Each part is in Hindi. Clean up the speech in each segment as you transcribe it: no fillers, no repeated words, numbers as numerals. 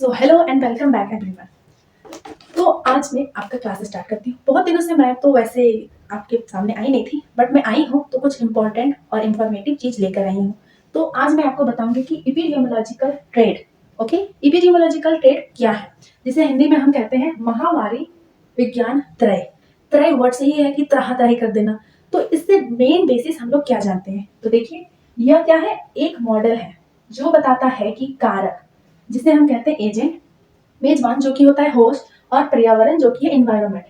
So hello and welcome back everyone. तो आज मैं आपका क्लास स्टार्ट करती हूँ। बहुत दिनों से मैं तो वैसे आपके सामने आई नहीं थी, बट मैं आई हूँ तो कुछ इंपॉर्टेंट और इन्फॉर्मेटिव चीज लेकर आई हूँ। तो आज मैं आपको बताऊंगी कि इपिडियोमोलॉजिकल ट्रेड। ओके, इपिडियोमोलॉजिकल ट्रेड क्या है, जिसे हिंदी में हम कहते हैं महामारी विज्ञान त्रय। त्रय वर्ड से ही है कि त्राह त्राही कर देना। तो इससे मेन बेसिस हम लोग क्या जानते हैं, तो देखिए यह क्या है, एक मॉडल है जो बताता है कि कारक, जिसे हम कहते हैं एजेंट, मेजबान जो कि होता है होस्ट, और पर्यावरण जो कि है इन्वायरमेंट।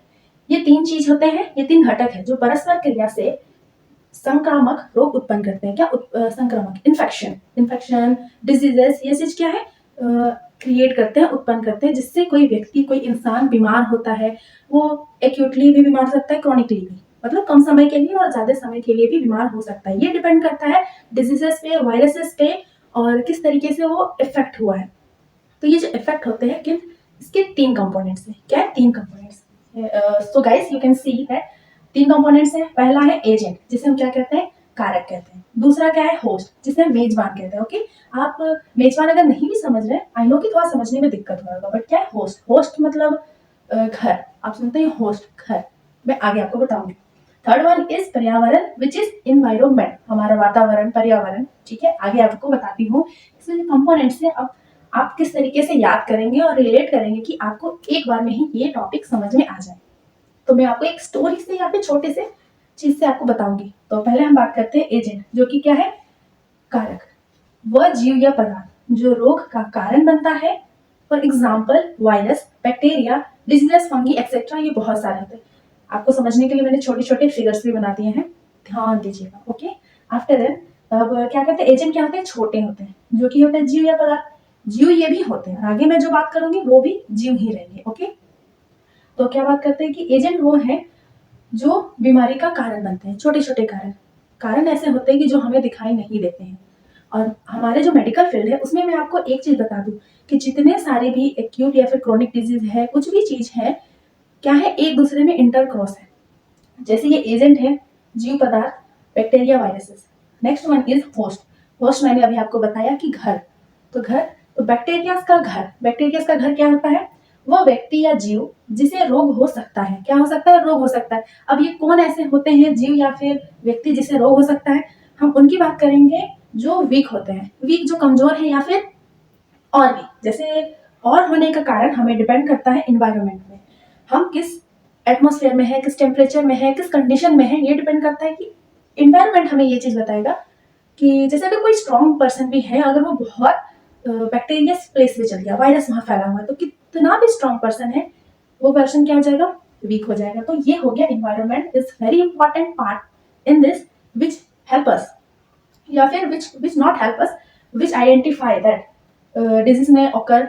ये तीन चीज होते हैं, ये तीन घटक है जो परस्पर क्रिया से संक्रामक रोग उत्पन्न करते हैं। क्या संक्रामक, इन्फेक्शन, डिजीजेस, ये चीज क्या है, क्रिएट करते हैं, उत्पन्न करते हैं, जिससे कोई व्यक्ति, कोई इंसान बीमार होता है। वो एक्यूटली भी बीमार हो सकता है, क्रॉनिकली भी, मतलब कम समय के लिए और ज्यादा समय के लिए भी बीमार हो सकता है। ये डिपेंड करता है डिजीजेस पे, वायरसेस पे, और किस तरीके से वो इफेक्ट हुआ है। तो ये जो इफेक्ट होते हैं किन, इसके तीन कंपोनेंट्स हैं। क्या है, तीन components. So guys you can see that तीन कंपोनेंट्स हैं। पहला है एजेंट, जिसे हम क्या कहते हैं, कारक कहते हैं। दूसरा क्या है, होस्ट, जिसे हम मेजबान कहते हैं। ओके, आप मेजबान अगर नहीं भी समझ रहे हैं, आई नो कि थोड़ा समझने में दिक्कत होगा, बट क्या है होस्ट, होस्ट मतलब घर। आप सुनते हैं होस्ट, घर, मैं आगे आपको बताऊंगी। थर्ड वन इज पर्यावरण, विच इज इन्वायरमेंट, हमारा वातावरण, पर्यावरण। ठीक है, आगे आपको बताती हूँ इसमें जो कंपोनेंट्स है। अब आप किस तरीके से याद करेंगे और रिलेट करेंगे कि आपको एक बार में ही ये टॉपिक समझ में आ जाए। तो मैं आपको एक स्टोरी से या फिर छोटे से चीज से आपको बताऊंगी। तो पहले हम बात करते हैं एजेंट, जो कि क्या है, कारक। वह जीव या पदार्थ जो रोग का कारण बनता है। For example virus, bacteria, diseases, fungi etcetera, ये बहुत सारे होते हैं। आपको समझने के लिए मैंने छोटे छोटे फिगर्स भी बना दिए हैं, ध्यान दीजिएगा। ओके, आफ्टर दैट अब क्या कहते हैं, एजेंट क्या होते हैं, छोटे होते हैं, जो कि होते हैं जीव या पदार्थ। जीव ये भी होते हैं, आगे मैं जो बात करूंगी वो भी जीव ही रहेंगे। ओके, तो क्या बात करते हैं कि एजेंट वो है जो बीमारी का कारण बनते हैं। छोटे छोटे कारण, कारण ऐसे होते हैं कि जो हमें दिखाई नहीं देते हैं। और हमारे जो मेडिकल फील्ड है उसमें मैं आपको एक चीज बता दूं कि जितने सारे भी एक्यूट या फिर क्रोनिक डिजीज है, कुछ भी चीज है, क्या है, एक दूसरे में इंटरक्रॉस है। जैसे ये एजेंट है, जीव पदार्थ, bacteria, viruses. Next one is host. Host मैंने अभी आपको बताया कि घर, तो घर, तो बैक्टीरिया का घर, बैक्टीरिया का घर क्या होता है, वो व्यक्ति या जीव जिसे रोग हो सकता है। क्या हो सकता है, रोग हो सकता है। अब ये कौन ऐसे होते हैं जीव या फिर व्यक्ति जिसे रोग हो सकता है, हम उनकी बात करेंगे जो वीक होते हैं, वीक जो कमजोर है, या फिर और भी जैसे, और होने का कारण हमें डिपेंड करता है इन्वायरमेंट में, हम किस एटमोसफेयर में है, किस टेम्परेचर में है, किस कंडीशन में है। ये डिपेंड करता है कि इन्वायरमेंट हमें ये चीज बताएगा कि जैसे अगर कोई स्ट्रॉन्ग पर्सन भी है, अगर वो बहुत बैक्टीरियस प्लेस पे चल गया, वायरस वहां फैला हुआ है, तो कितना भी स्ट्रॉन्ग पर्सन है, वो पर्सन क्या हो जाएगा, वीक हो जाएगा। तो ये हो गया, environment is very important part in this, which help us, या फिर which not help us, which identify that disease में ऑकर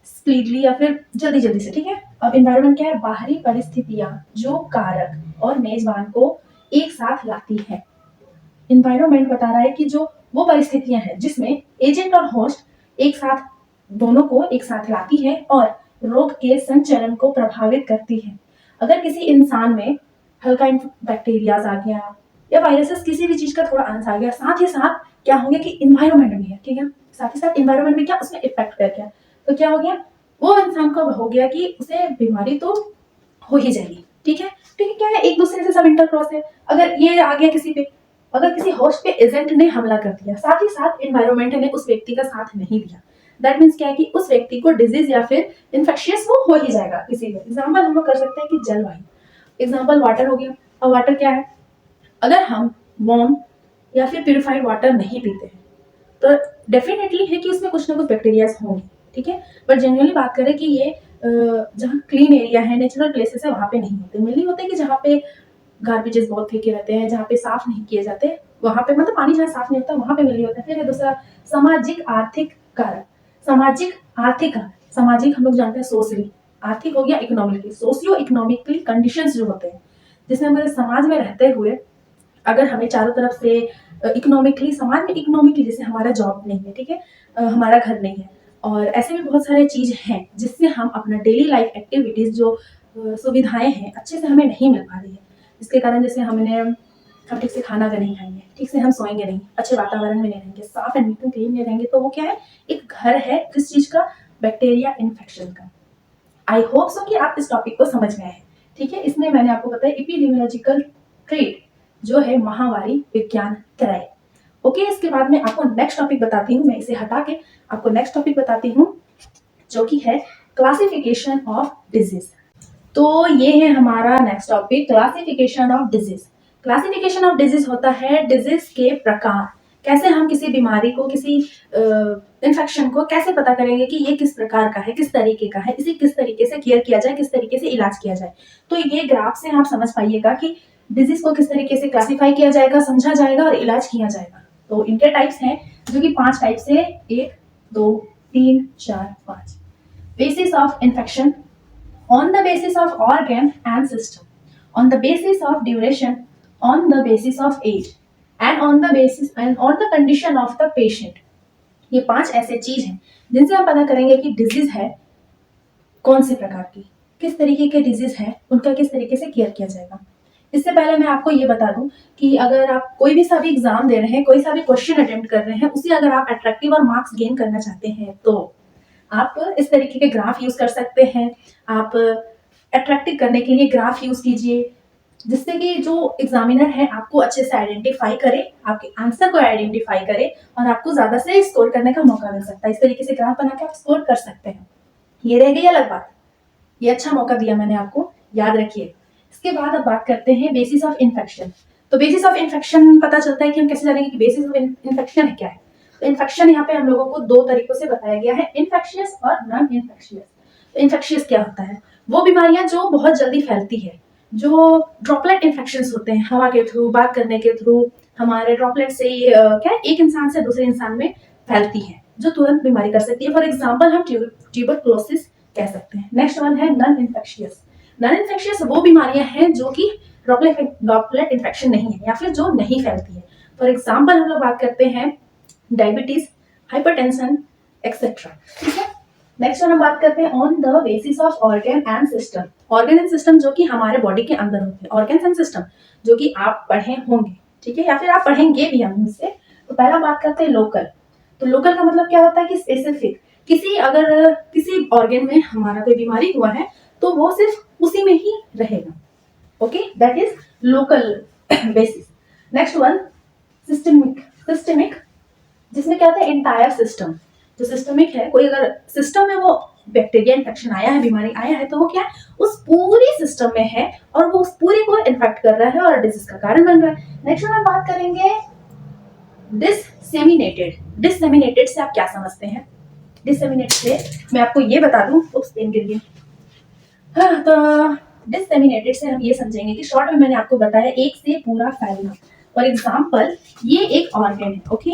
स्पीडली या फिर जल्दी जल्दी से। ठीक है, अब इन्वायरमेंट क्या है, बाहरी परिस्थितियां जो कारक और मेजबान को एक साथ लाती है। इन्वायरमेंट बता रहा है कि जो वो परिस्थितियां हैं जिसमें एजेंट और होस्ट एक साथ, दोनों को एक साथ लाती है और रोग के संचरण को प्रभावित करती है। अगर किसी इंसान में हल्का बैक्टीरियाज आ गया या वायरसेस, किसी भी चीज का थोड़ा अंश आ गया, साथ ही साथ क्या हो गया कि इन्वायरमेंट भी है, ठीक है, साथ ही साथ इन्वायरमेंट में क्या, उसमें इफेक्ट कर गया, तो क्या हो गया, वो इंसान को हो गया कि उसे बीमारी तो हो ही जाएगी। ठीक है, ठीक है, क्या है, एक दूसरे से सब इंटरक्रॉस है। अगर ये आ गया किसी पे, अगर किसी होस्ट पे एजेंट ने हमला कर दिया, साथ ही साथ इन्वायरमेंट ने उस व्यक्ति का साथ नहीं दिया, दैट मीन्स क्या है कि उस व्यक्ति को डिजीज या फिर इन्फेक्शियस वो हो ही जाएगा किसी में। एग्जाम्पल हम लोग कर सकते हैं कि जलवायु, एग्जाम्पल वाटर हो गया। अब वाटर क्या है, अगर हम वार्म या फिर प्यूरिफाइड वाटर नहीं पीते हैं, तो डेफिनेटली है कि उसमें कुछ ना कुछ बैक्टीरियाज होंगे। ठीक है, पर जनरली बात करें कि ये जहाँ क्लीन एरिया है, नेचुरल प्लेसेस है, वहां पे नहीं होते। मेनली होते हैं कि जहाँ पे गार्बेजेस बहुत फेंके रहते हैं, जहाँ पे साफ नहीं किए जाते, वहां पे, मतलब पानी जहाँ साफ नहीं होता वहां पे मिली होता है। फिर है दूसरा, सामाजिक आर्थिक कारक। सामाजिक आर्थिक कारक, सामाजिक हम लोग जानते हैं सोशली, आर्थिक हो गया इकोनॉमिकली, सोशियो इकोनॉमिकली कंडीशंस जो होते हैं, जिसमें हमारे समाज में रहते हुए अगर हमें चारों तरफ से इकोनॉमिकली, समाज में इकोनॉमिकली, जैसे हमारा जॉब नहीं है, ठीक है, हमारा घर नहीं है, और ऐसे भी बहुत सारे चीज हैं जिससे हम अपना डेली लाइफ एक्टिविटीज जो सुविधाएं हैं अच्छे से हमें नहीं मिल पा रही है। इसके कारण जैसे हम ठीक से खाना अगर नहीं खाएंगे, ठीक से हम सोएंगे नहीं, अच्छे वातावरण में नहीं रहेंगे, साफ एंड नीट एंड क्लीन नहीं रहेंगे, तो वो क्या है, एक घर है किस चीज का, बैक्टीरिया इन्फेक्शन का। आई होप सो कि आप इस टॉपिक को समझ गए हैं। ठीक है, इसमें मैंने आपको बताया एपिडेमियोलॉजिकल ट्रेट जो है महामारी विज्ञान कराए। ओके, इसके बाद में आपको नेक्स्ट टॉपिक बताती हूँ, मैं इसे हटा के आपको नेक्स्ट टॉपिक बताती हूँ जो कि है क्लासिफिकेशन ऑफ डिजीज। तो ये है हमारा next topic, classification of disease. Classification of disease होता है डिजीज के प्रकार, कैसे हम किसी बीमारी को, किसी इन्फेक्शन को कैसे पता करेंगे कि ये किस प्रकार का है, किस तरीके का है, इसे किस तरीके से केयर किया जाए, किस तरीके से इलाज किया जाए। तो ये ग्राफ से आप समझ पाइएगा कि डिजीज को किस तरीके से क्लासिफाई किया जाएगा, समझा जाएगा और इलाज किया जाएगा। तो इनके टाइप्स हैं जो कि 5 टाइप्स है, 1 2 3 4 5। Basis of infection, on the basis of organ and system, on the basis of duration, on the basis of age, and on the condition of the patient। ये 5 ऐसे चीज हैं जिनसे हम पता करेंगे कि डिजीज है कौन से प्रकार की, किस तरीके के डिजीज है, उनका किस तरीके से केयर किया जाएगा। इससे पहले मैं आपको ये बता दूं कि अगर आप कोई भी सा भी एग्जाम दे रहे हैं, कोई सा भी क्वेश्चन अटेम्प्ट कर रहे हैं, उसे अगर आप अट्रैक्टिव और मार्क्स गेन करना चाहते हैं तो आप इस तरीके के ग्राफ यूज कर सकते हैं। आप अट्रैक्टिव करने के लिए ग्राफ यूज कीजिए, जिससे कि जो एग्जामिनर है आपको अच्छे से आइडेंटिफाई करे, आपके आंसर को आइडेंटिफाई करे और आपको ज्यादा से स्कोर करने का मौका मिल सकता है। इस तरीके से ग्राफ बना के आप स्कोर कर सकते हैं। ये रह गई अलग बात, ये अच्छा मौका दिया मैंने आपको, याद रखिए। इसके बाद अब बात करते हैं बेसिस ऑफ इन्फेक्शन। तो बेसिस ऑफ इन्फेक्शन पता चलता है कि हम कैसे जानेंगे कि बेसिस ऑफ इन्फेक्शन क्या है। तो इन्फेक्शन यहाँ पे हम लोगों को 2 तरीकों से बताया गया है, इन्फेक्शियस और नॉन इन्फेक्शियस। तो इन्फेक्शियस क्या होता है? वो बीमारियां जो बहुत जल्दी फैलती है, जो ड्रॉपलेट इन्फेक्शंस होते हैं, हवा के थ्रू, बात करने के थ्रू, हमारे ड्रॉपलेट से क्या एक इंसान से दूसरे इंसान में फैलती है, जो तुरंत बीमारी कर सकती है। फॉर एग्जाम्पल हम ट्यूबरक्लोसिस कह सकते हैं। नेक्स्ट वन है नॉन इन्फेक्शियस। नॉन इन्फेक्शियस वो बीमारियां हैं जो कि ड्रॉपलेट इन्फेक्शन नहीं है या फिर जो नहीं फैलती है। फॉर एग्जाम्पल हम लोग बात करते हैं डायबिटीज, हाइपरटेंशन एक्सेट्रा। ठीक है, नेक्स्ट हम बात करते हैं on the basis of organ and system. Organ and system जो कि हमारे बॉडी के अंदर होते हैं, ऑर्गन एंड सिस्टम जो कि आप पढ़े होंगे, ठीक है, या फिर आप पढ़ेंगे भी हम मुझसे। तो पहला बात करते हैं लोकल। तो लोकल का मतलब क्या होता है कि स्पेसिफिक, अगर किसी ऑर्गन में हमारा कोई बीमारी हुआ है तो वो सिर्फ उसी में ही रहेगा। Okay, that is local basis. Next one systemic, जिसमें क्या होता है इंटायर सिस्टम। जो सिस्टमिक है, कोई अगर सिस्टम में वो बैक्टीरिया इन्फेक्शन आया है, बीमारी आया है, तो वो क्या उस पूरी सिस्टम में है और वो उस पूरी को इन्फेक्ट कर रहा है और डिजीज का कारण बन रहा है। नेक्स्ट हम बात करेंगे डिससेमिनेटेड। डिससेमिनेटेड से आप क्या समझते हैं? डिससेमिनेटेड से मैं आपको ये बता दूं, पेन के लिए। हाँ, तो डिससेमिनेटेड से हम ये समझेंगे कि शॉर्ट में मैंने आपको बताया एक से पूरा फैलना। फॉर एग्जाम्पल ये एक ऑर्गन है, ओके।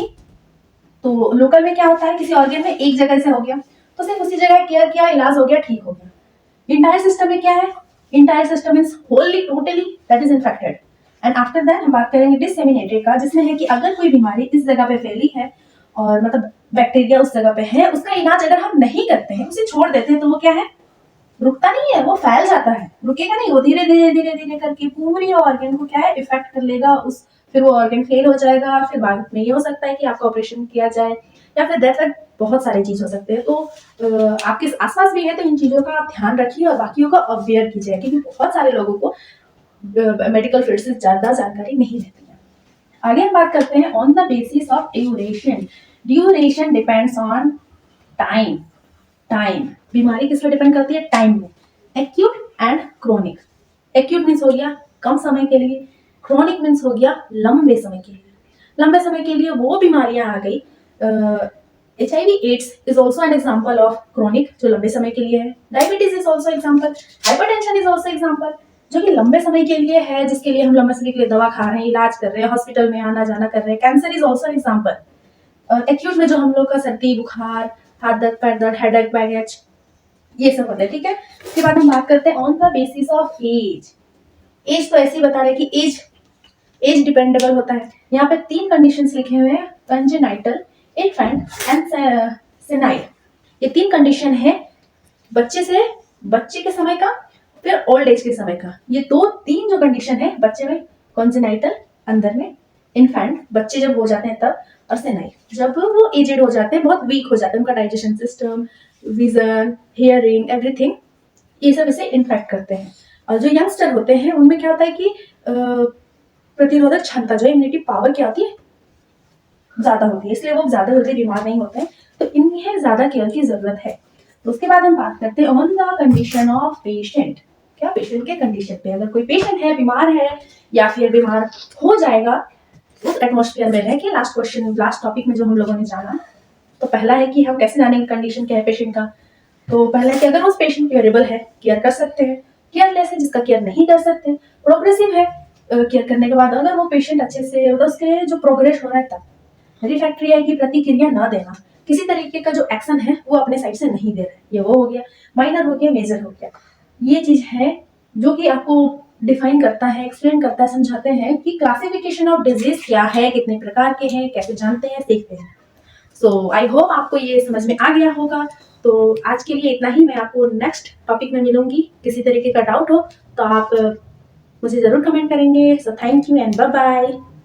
तो लोकल में क्या होता है, किसी ऑर्गन में एक जगह से हो गया तो सिर्फ उसी जगह केयर किया, इलाज हो गया, ठीक हो गया। इंटायर सिस्टम में क्या है? Entire system means Holi totally that is infected. And after that हम बात करेंगे डिससेमिनेटेड का, जिसमें है कि अगर कोई बीमारी इस जगह पे फैली है और मतलब बैक्टीरिया उस जगह पे है, उसका इलाज अगर हम नहीं करते हैं, उसे छोड़ देते हैं, तो वो क्या है, रुकता नहीं है, वो फैल जाता है, रुकेगा नहीं, वो धीरे धीरे धीरे धीरे करके पूरी ऑर्गन को क्या है इफेक्ट कर लेगा, उस फिर वो ऑर्गन फेल हो जाएगा। फिर बाद में ये हो सकता है कि आपका ऑपरेशन किया जाए या फिर डेथ तक, बहुत सारे चीज हो सकते हैं। तो आपके आसपास भी है तो इन चीजों का आप ध्यान रखिए और बाकियों को अवेयर कीजिए, क्योंकि बहुत सारे लोगों को मेडिकल फील्ड से ज्यादा जानकारी नहीं रहती है। आगे हम बात करते हैं on the basis of duration. Duration depends on time. Time, बीमारी किस पे डिपेंड करती है? टाइम में। Acute and chronic. Acute means हो गया कम समय के लिए, क्रोनिक मीन्स हो गया लंबे समय के लिए। लंबे समय के लिए वो बीमारियां आ गई, HIV AIDS is also an example of chronic, जो लंबे समय के लिए है। Diabetes is also example, hypertension is also example, जो कि लंबे समय के लिए है, जिसके लिए हम लंबे समय के लिए दवा खा रहे हैं, इलाज कर रहे हैं, हॉस्पिटल में आना जाना कर रहे हैं। Cancer is also example. Acute में जो हम लोग का सर्दी बुखार, हाथ दर्द, पैर दर्द, हेडेक, बैगेज, ये सब होता है, ठीक है। उसके बाद हम बात करते हैं on the basis of age. Age तो ऐसे ही बता रहे कि एज डिपेंडेबल होता है। यहाँ पे 3 कंडीशंस लिखे हुए हैं, कंजेनाइटल, इन्फेंट एंड सेनाइल। ये 3 कंडीशन है बच्चे के समय का, फिर ओल्ड एज के समय का। ये 3 जो कंडीशन है बच्चे में, कंजेनाइटल अंदर में, इन्फेंट बच्चे जब हो जाते हैं तब, और सेनाइल, जब वो एजेड हो जाते हैं, बहुत वीक हो जाते हैं, उनका digestion system, vision, hearing, everything, ये सब इसे इन्फेक्ट करते हैं। और जो यंगस्टर होते हैं उनमें क्या होता है कि प्रतिरोधक क्षमता, जो इम्यूनिटी पावर क्या होती है, ज्यादा होती है, इसलिए वो ज्यादा जल्दी बीमार नहीं होते हैं। तो इन्हें ज्यादा केयर की जरूरत है। तो उसके बाद हम बात करते हैं on the condition of patient. क्या पेशेंट के कंडीशन पे, अगर कोई पेशेंट है, बीमार है या फिर बीमार हो जाएगा उस एटमोस्फेयर में रह के, लास्ट क्वेश्चन, लास्ट टॉपिक में जो हम लोगों ने जाना, तो पहला है कि हम कैसे जानेंगे कंडीशन क्या है पेशेंट का। तो पहला है कि अगर उस पेशेंट क्योरेबल है, केयर कर सकते हैं, केयरलेस है, जिसका केयर नहीं कर सकते, प्रोग्रेसिव है, केयर करने के बाद अगर वो पेशेंट अच्छे से, मतलब उसके जो प्रोग्रेस हो रहा है, तब रिफैक्ट्री है कि प्रतिक्रिया ना देना, किसी तरीके का जो एक्शन है वो अपने साइड से नहीं दे रहे, ये वो हो गया, माइनर हो गया, मेजर हो गया। ये चीज है जो कि आपको डिफाइन करता है, एक्सप्लेन करता है, समझाते हैं कि क्लासिफिकेशन ऑफ डिजीज क्या है, कितने प्रकार के हैं, कैसे जानते हैं, सीखते हैं। सो आई होप आपको ये समझ में आ गया होगा। तो आज के लिए इतना ही, मैं आपको नेक्स्ट टॉपिक में मिलूंगी। किसी तरीके का डाउट हो तो आप मुझे जरूर कमेंट करेंगे। So thank you and bye bye.